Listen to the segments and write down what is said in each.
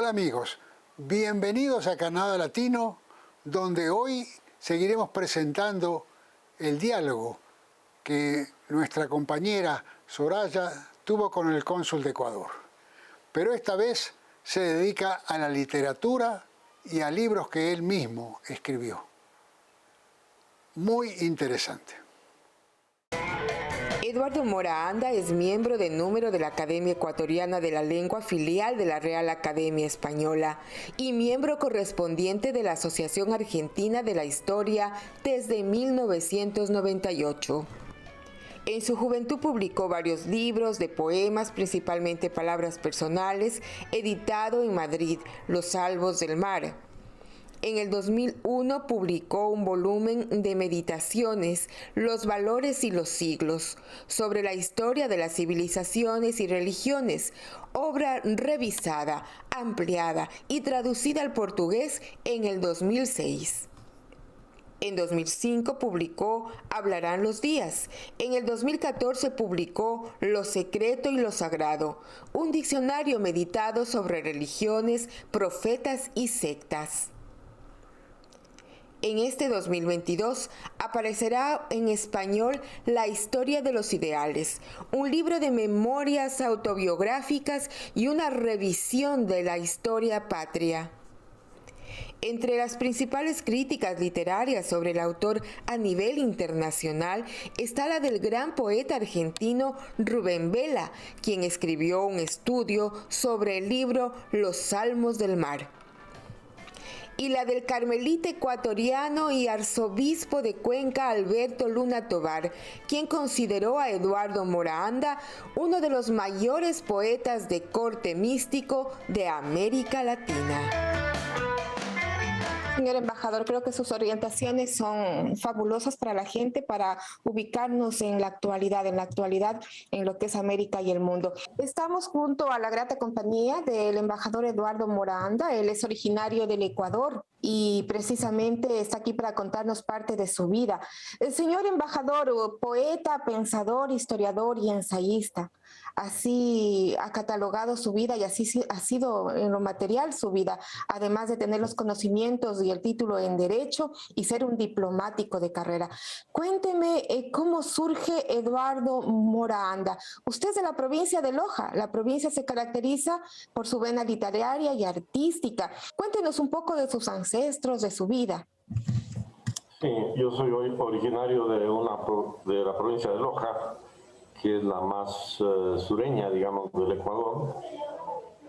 Hola amigos, bienvenidos a Canadá Latino, donde hoy seguiremos presentando el diálogo que nuestra compañera Soraya tuvo con el cónsul de Ecuador. Pero esta vez se dedica a la literatura y a libros que él mismo escribió. Muy interesante. Eduardo Mora Anda es miembro de número de la Academia Ecuatoriana de la Lengua, filial de la Real Academia Española, y miembro correspondiente de la Asociación Argentina de la Historia desde 1998. En su juventud publicó varios libros de poemas, principalmente palabras personales, editado en Madrid, Los Salvos del Mar. En el 2001 publicó un volumen de meditaciones, Los valores y los siglos, sobre la historia de las civilizaciones y religiones, obra revisada, ampliada y traducida al portugués en el 2006. En 2005 publicó Hablarán los días. En el 2014 publicó Lo secreto y lo sagrado, un diccionario meditado sobre religiones, profetas y sectas. En este 2022 aparecerá en español La historia de los ideales, un libro de memorias autobiográficas y una revisión de la historia patria. Entre las principales críticas literarias sobre el autor a nivel internacional está la del gran poeta argentino Rubén Vela, quien escribió un estudio sobre el libro Los Salmos del Mar, y la del carmelita ecuatoriano y arzobispo de Cuenca Alberto Luna Tovar, quien consideró a Eduardo Mora Anda uno de los mayores poetas de corte místico de América Latina. Señor embajador, creo que sus orientaciones son fabulosas para la gente, para ubicarnos en la actualidad en lo que es América y el mundo. Estamos junto a la grata compañía del embajador Eduardo Mora Anda. Él es originario del Ecuador y precisamente está aquí para contarnos parte de su vida. El señor embajador, poeta, pensador, historiador y ensayista. Así ha catalogado su vida y así ha sido en lo material su vida, además de tener los conocimientos y el título en Derecho y ser un diplomático de carrera. Cuénteme cómo surge Eduardo Mora Anda. Usted es de la provincia de Loja. La provincia se caracteriza por su vena literaria y artística. Cuéntenos un poco de sus ancestros, de su vida. Sí, yo soy originario de la provincia de Loja, que es la más sureña, digamos, del Ecuador.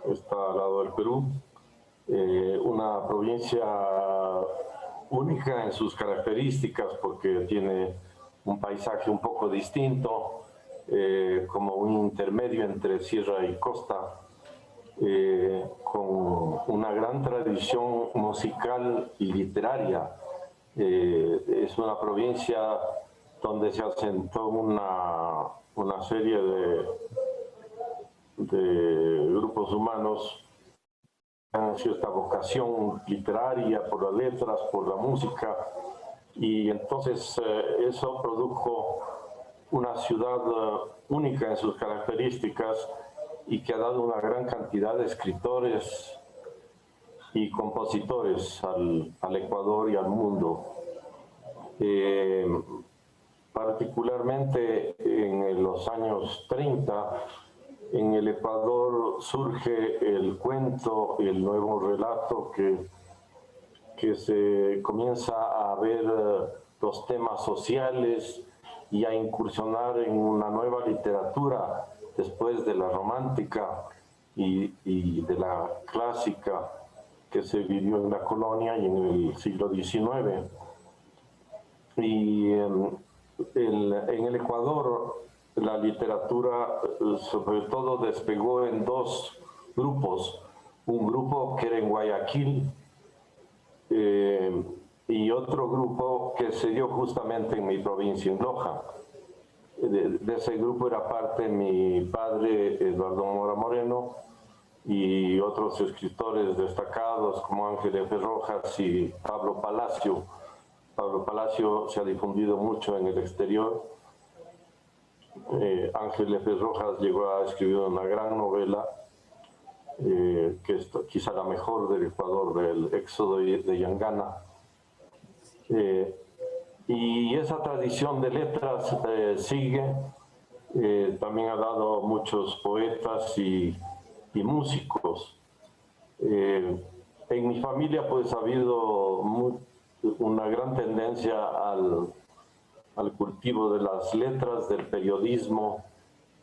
Está al lado del Perú. Una provincia única en sus características porque tiene un paisaje un poco distinto, como un intermedio entre sierra y costa, con una gran tradición musical y literaria. Es una provincia donde se asentó una serie de grupos humanos que han cierta vocación literaria por las letras, por la música, y entonces eso produjo una ciudad única en sus características y que ha dado una gran cantidad de escritores y compositores al Ecuador y al mundo. Particularmente en los años 30, en el Ecuador surge el cuento, el nuevo relato que se comienza a ver los temas sociales y a incursionar en una nueva literatura después de la romántica y de la clásica que se vivió en la colonia y en el siglo XIX. Y en el Ecuador la literatura sobre todo despegó en dos grupos, un grupo que era en Guayaquil y otro grupo que se dio justamente en mi provincia, en Loja. De ese grupo era parte mi padre Eduardo Mora Moreno y otros escritores destacados como Ángel F. Rojas y Pablo Palacio. Pablo Palacio se ha difundido mucho en el exterior. Ángel F. Rojas llegó a escribir una gran novela que es quizá la mejor del Ecuador, del Éxodo de Yangana. Y esa tradición de letras sigue. También ha dado muchos poetas y músicos. En mi familia pues ha habido una gran tendencia al cultivo de las letras, del periodismo.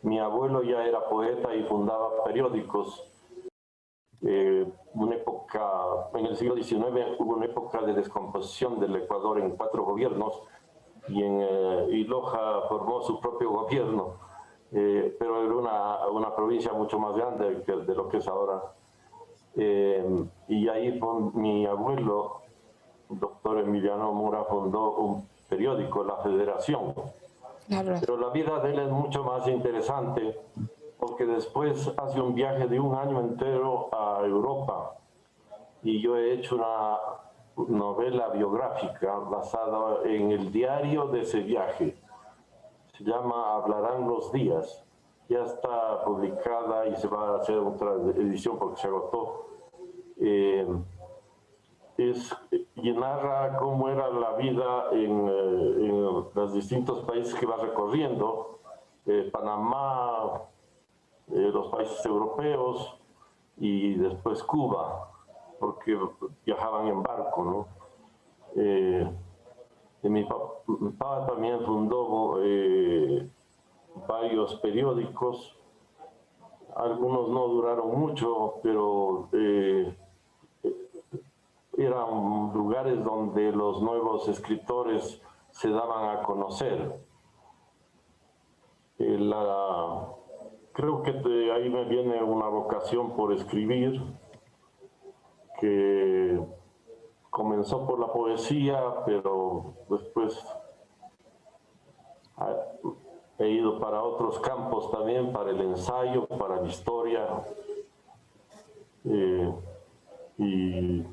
Mi abuelo ya era poeta y fundaba periódicos. Una época, en el siglo XIX hubo una época de descomposición del Ecuador en 4 gobiernos y Loja formó su propio gobierno, pero era una provincia mucho más grande de lo que es ahora. Y ahí mi abuelo, doctor Emiliano Mora, fundó un periódico, La Federación. Claro. Pero la vida de él es mucho más interesante porque después hace un viaje de 1 año entero a Europa y yo he hecho una novela biográfica basada en el diario de ese viaje. Se llama Hablarán los días. Ya está publicada y se va a hacer otra edición porque se agotó. Y narra cómo era la vida en los distintos países que va recorriendo, Panamá, los países europeos y después Cuba, porque viajaban en barco, ¿no? Mi papá también fundó varios periódicos, algunos no duraron mucho, pero eran lugares donde los nuevos escritores se daban a conocer. Creo que de ahí me viene una vocación por escribir, que comenzó por la poesía, pero después he ido para otros campos también, para el ensayo, para la historia, y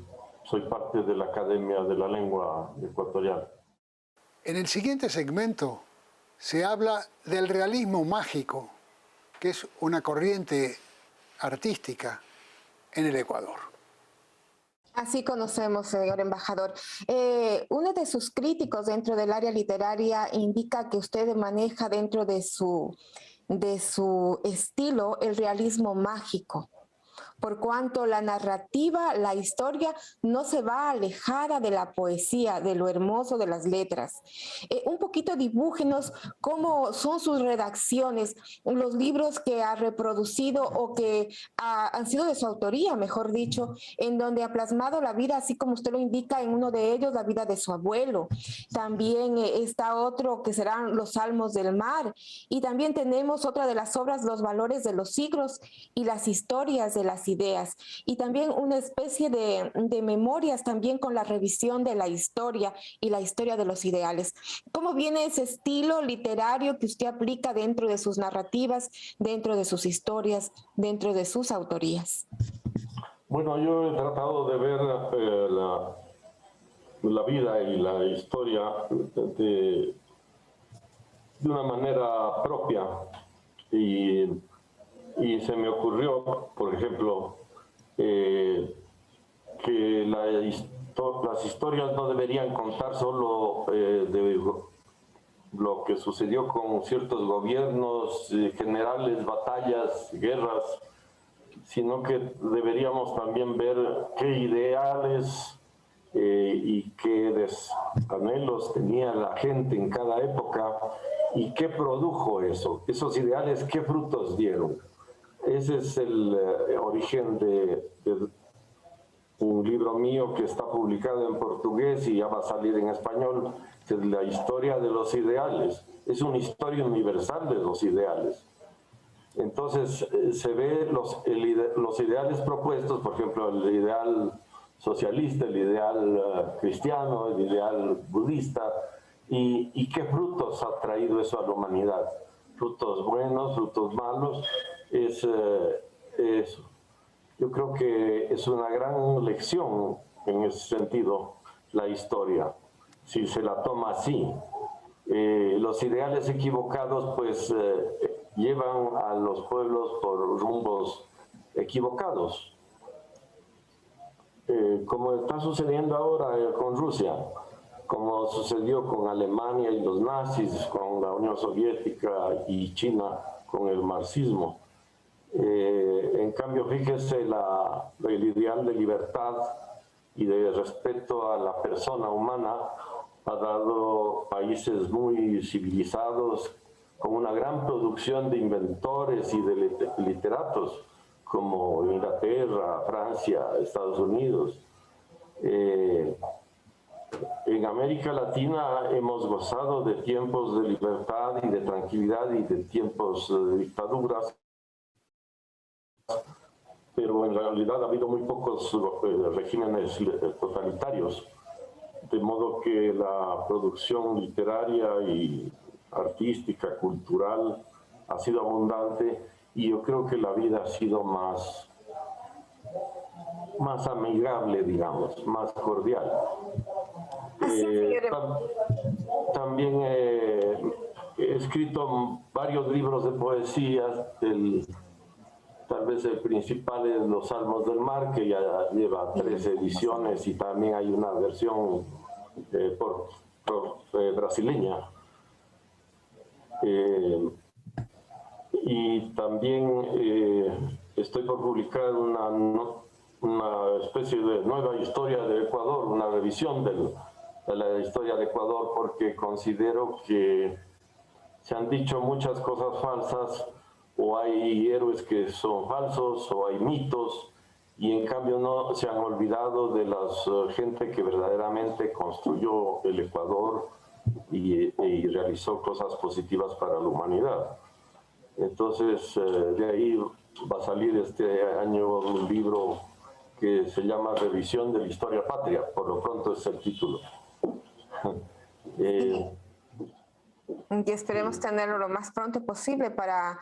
soy parte de la Academia de la Lengua Ecuatoriana. En el siguiente segmento se habla del realismo mágico, que es una corriente artística en el Ecuador. Así conocemos, señor embajador. Uno de sus críticos dentro del área literaria indica que usted maneja dentro de su estilo el realismo mágico, por cuanto la narrativa, la historia no se va alejada de la poesía, de lo hermoso de las letras. Un poquito dibújenos cómo son sus redacciones, los libros que ha reproducido o que han sido de su autoría, mejor dicho, en donde ha plasmado la vida, así como usted lo indica, en uno de ellos la vida de su abuelo. También está otro que serán los Salmos del Mar, y también tenemos otra de las obras, Los Valores de los Siglos y las Historias de las Ideas, y también una especie de memorias también con la revisión de la historia y la historia de los ideales. ¿Cómo viene ese estilo literario que usted aplica dentro de sus narrativas, dentro de sus historias, dentro de sus autorías? Bueno, yo he tratado de ver la vida y la historia de una manera propia, y se me ocurrió, por ejemplo, que las historias no deberían contar solo de lo que sucedió con ciertos gobiernos, generales, batallas, guerras, sino que deberíamos también ver qué ideales y qué anhelos tenía la gente en cada época y qué produjo eso, esos ideales, qué frutos dieron. Ese es el origen de un libro mío que está publicado en portugués y ya va a salir en español, que es La Historia de los Ideales. Es una historia universal de los ideales. Entonces se ve los ideales propuestos, por ejemplo, el ideal socialista, el ideal cristiano, el ideal budista, y qué frutos ha traído eso a la humanidad. Frutos buenos, frutos malos, eso. Yo creo que es una gran lección en ese sentido la historia, si se la toma así. Los ideales equivocados pues llevan a los pueblos por rumbos equivocados. Como está sucediendo ahora con Rusia, como sucedió con Alemania y los nazis, con la Unión Soviética y China con el marxismo. En cambio, fíjese, el ideal de libertad y de respeto a la persona humana ha dado países muy civilizados, con una gran producción de inventores y de literatos, como Inglaterra, Francia, Estados Unidos. En América Latina hemos gozado de tiempos de libertad y de tranquilidad y de tiempos de dictaduras, pero en realidad ha habido muy pocos regímenes totalitarios, de modo que la producción literaria y artística, cultural, ha sido abundante, y yo creo que la vida ha sido más amigable, digamos, más cordial. También he escrito varios libros de poesía. Tal vez el principal es Los Salmos del Mar, que ya lleva 3 ediciones, y también hay una versión brasileña. Y también estoy por publicar una especie de nueva historia de Ecuador, una revisión de la historia de Ecuador, porque considero que se han dicho muchas cosas falsas, o hay héroes que son falsos, o hay mitos, y en cambio no se han olvidado de la gente que verdaderamente construyó el Ecuador y realizó cosas positivas para la humanidad. Entonces, de ahí va a salir este año un libro que se llama Revisión de la Historia Patria, por lo pronto es el título. Y esperemos tenerlo lo más pronto posible para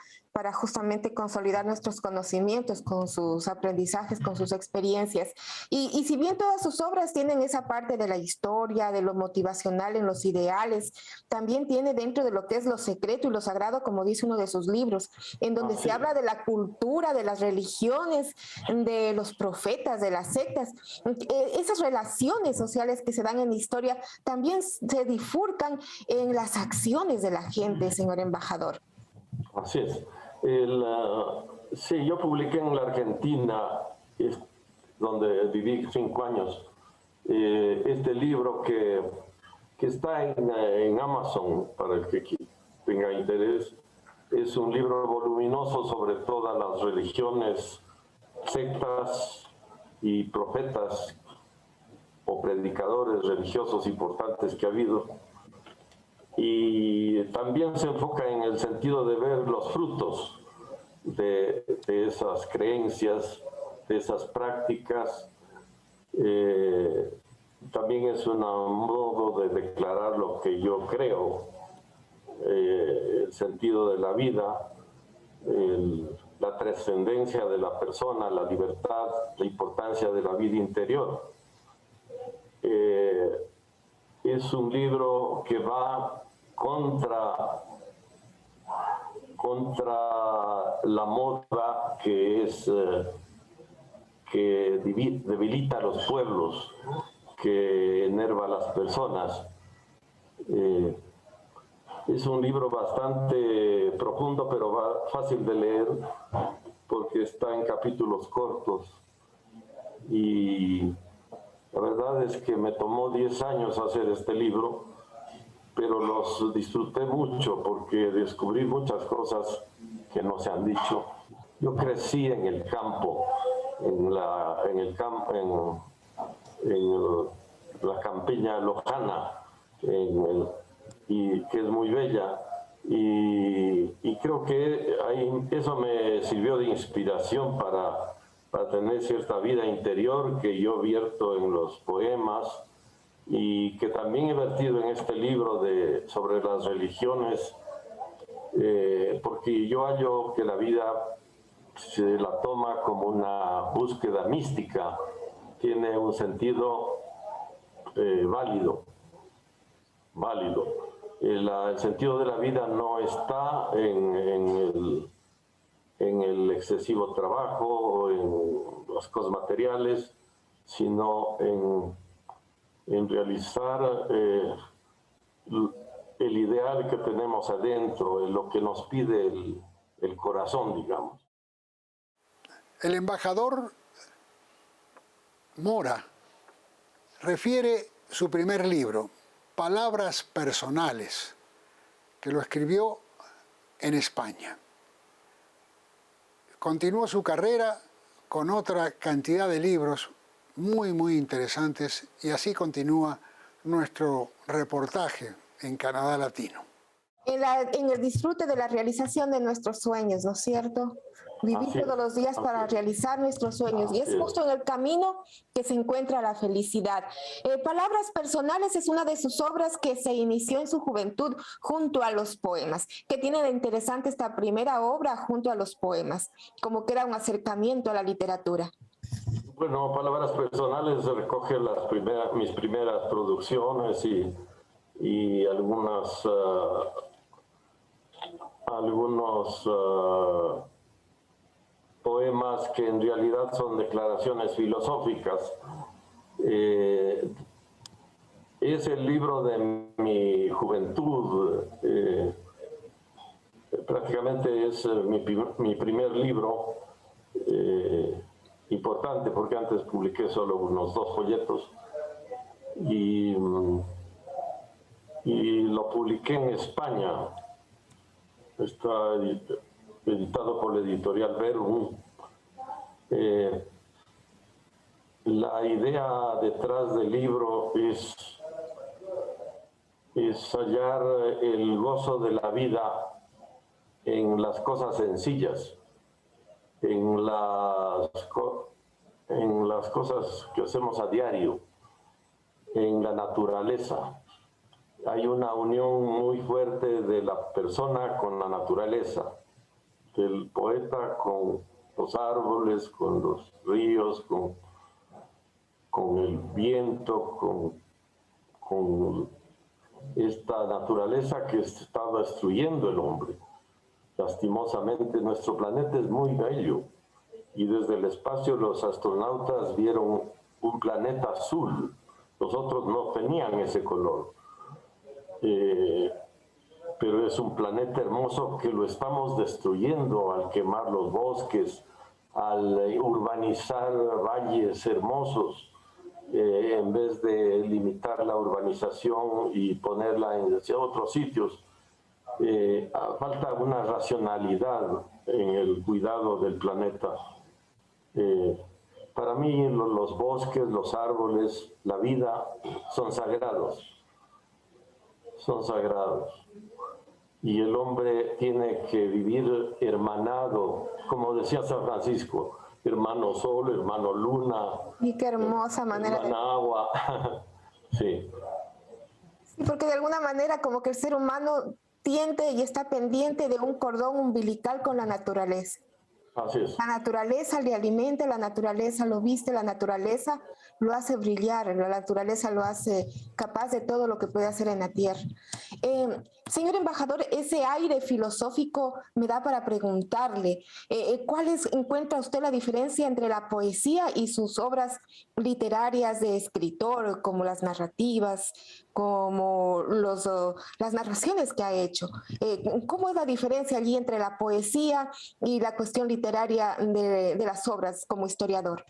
justamente consolidar nuestros conocimientos con sus aprendizajes, con sus experiencias. Y si bien todas sus obras tienen esa parte de la historia, de lo motivacional en los ideales, también tiene dentro de lo que es lo secreto y lo sagrado, como dice uno de sus libros, en donde se habla de la cultura, de las religiones, de los profetas, de las sectas. Esas relaciones sociales que se dan en la historia también se bifurcan en las acciones de la gente, señor embajador. Así es. Sí, yo publiqué en la Argentina, donde viví 5 años, este libro que está en Amazon, para el que tenga interés. Es un libro voluminoso sobre todas las religiones, sectas y profetas o predicadores religiosos importantes que ha habido. Y también se enfoca en el sentido de ver los frutos de esas creencias, de esas prácticas. También es un modo de declarar lo que yo creo, el sentido de la vida, la trascendencia de la persona, la libertad, la importancia de la vida interior. Es un libro que va contra la moda que debilita a los pueblos, que enerva a las personas. Es un libro bastante profundo, pero fácil de leer, porque está en capítulos cortos. Y la verdad es que me tomó 10 años hacer este libro, pero los disfruté mucho porque descubrí muchas cosas que no se han dicho. Yo crecí en el campo, en la campiña lojana, y que es muy bella, y creo que eso me sirvió de inspiración para tener cierta vida interior que yo vierto en los poemas, y que también he vertido en este libro sobre las religiones, porque yo hallo que la vida se la toma como una búsqueda mística, tiene un sentido válido. El sentido de la vida no está en en el excesivo trabajo o en las cosas materiales, sino en realizar el ideal que tenemos adentro, en lo que nos pide el corazón, digamos. El embajador Mora refiere su primer libro, Palabras Personales, que lo escribió en España. Continuó su carrera con otra cantidad de libros muy, muy interesantes, y así continúa nuestro reportaje en Canadá Latino. En el disfrute de la realización de nuestros sueños, ¿no es cierto? Vivir Así es, todos los días para así es. realizar nuestros sueños. Y es Así es. justo en el camino que se encuentra la felicidad. Palabras Personales es una de sus obras que se inició en su juventud junto a los poemas. ¿Qué tiene de interesante esta primera obra junto a los poemas? Como que era un acercamiento a la literatura. Bueno, Palabras Personales recoge mis primeras producciones y algunos poemas que en realidad son declaraciones filosóficas. Es el libro de mi juventud, prácticamente es mi primer libro, importante porque antes publiqué solo unos 2 folletos y lo publiqué en España. Está editado por la editorial Verbum. La idea detrás del libro es hallar el gozo de la vida en las cosas sencillas, en las cosas que hacemos a diario, en la naturaleza. Hay una unión muy fuerte de la persona con la naturaleza, del poeta con los árboles, con los ríos, con el viento, con esta naturaleza que está destruyendo el hombre. Lastimosamente, nuestro planeta es muy bello y desde el espacio los astronautas vieron un planeta azul. Los otros no tenían ese color. Pero es un planeta hermoso que lo estamos destruyendo al quemar los bosques, al urbanizar valles hermosos, en vez de limitar la urbanización y ponerla en otros sitios. Falta una racionalidad en el cuidado del planeta. Para mí los bosques, los árboles, la vida son sagrados. Son sagrados. Y el hombre tiene que vivir hermanado, como decía San Francisco, hermano sol, hermano luna. Y qué hermosa manera. Hermana agua. Sí. Sí, porque de alguna manera como que el ser humano tiende y está pendiente de un cordón umbilical con la naturaleza. Así es. La naturaleza le alimenta, la naturaleza lo viste, la naturaleza lo hace brillar, la naturaleza lo hace capaz de todo lo que puede hacer en la tierra. Señor embajador, ese aire filosófico me da para preguntarle, ¿cuál encuentra usted la diferencia entre la poesía y sus obras literarias de escritor, como las narrativas, como las narraciones que ha hecho? ¿Cómo es la diferencia allí entre la poesía y la cuestión literaria de las obras como historiador?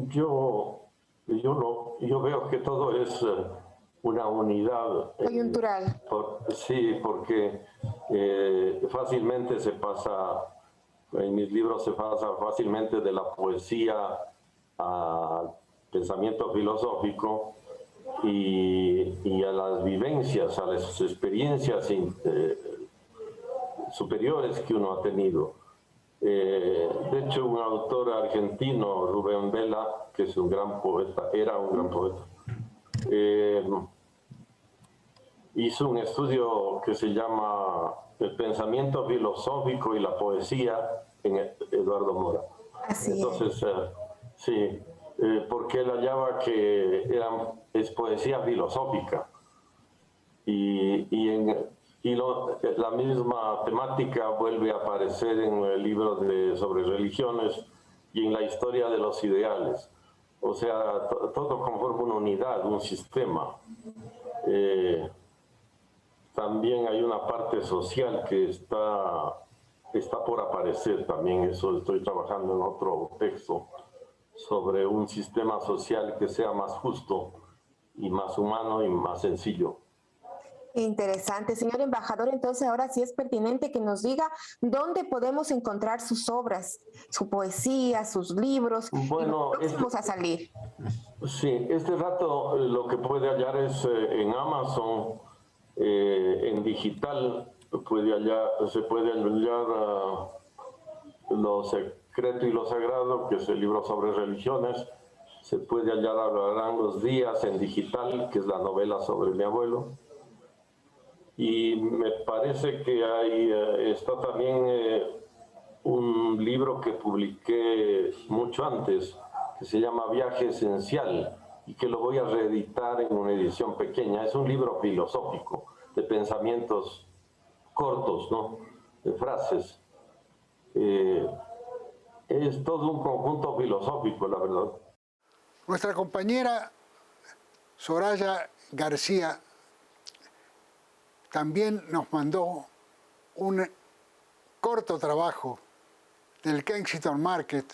Yo veo que todo es una unidad. Coyuntural. Sí, porque fácilmente se pasa, en mis libros se pasa fácilmente de la poesía al pensamiento filosófico y a las vivencias, a las experiencias superiores que uno ha tenido. De hecho, un autor argentino, Rubén Vela, que es un gran poeta, era un gran poeta, hizo un estudio que se llama El pensamiento filosófico y la poesía en Eduardo Mora. Entonces, sí, porque él hallaba que es poesía filosófica y y la misma temática vuelve a aparecer en el libro sobre religiones y en la historia de los ideales. O sea, todo conforma una unidad, un sistema. También hay una parte social que está por aparecer también. Eso estoy trabajando en otro texto sobre un sistema social que sea más justo y más humano y más sencillo. Interesante. Señor embajador, entonces ahora sí es pertinente que nos diga dónde podemos encontrar sus obras, su poesía, sus libros, bueno, próximos a salir. Sí, este rato lo que puede hallar es en Amazon, en digital, se puede hallar Lo secreto y lo sagrado, que es el libro sobre religiones. Se puede hallar Hablarán los días en digital, que es la novela sobre mi abuelo. Y me parece que está también un libro que publiqué mucho antes, que se llama Viaje Esencial, y que lo voy a reeditar en una edición pequeña. Es un libro filosófico, de pensamientos cortos, ¿no? De frases. Es todo un conjunto filosófico, la verdad. Nuestra compañera Soraya García también nos mandó un corto trabajo del Kensington Market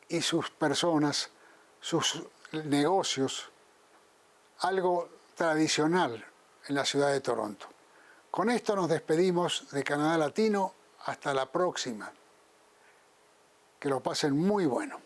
y sus personas, sus negocios, algo tradicional en la ciudad de Toronto. Con esto nos despedimos de Canadá Latino. Hasta la próxima. Que lo pasen muy bueno.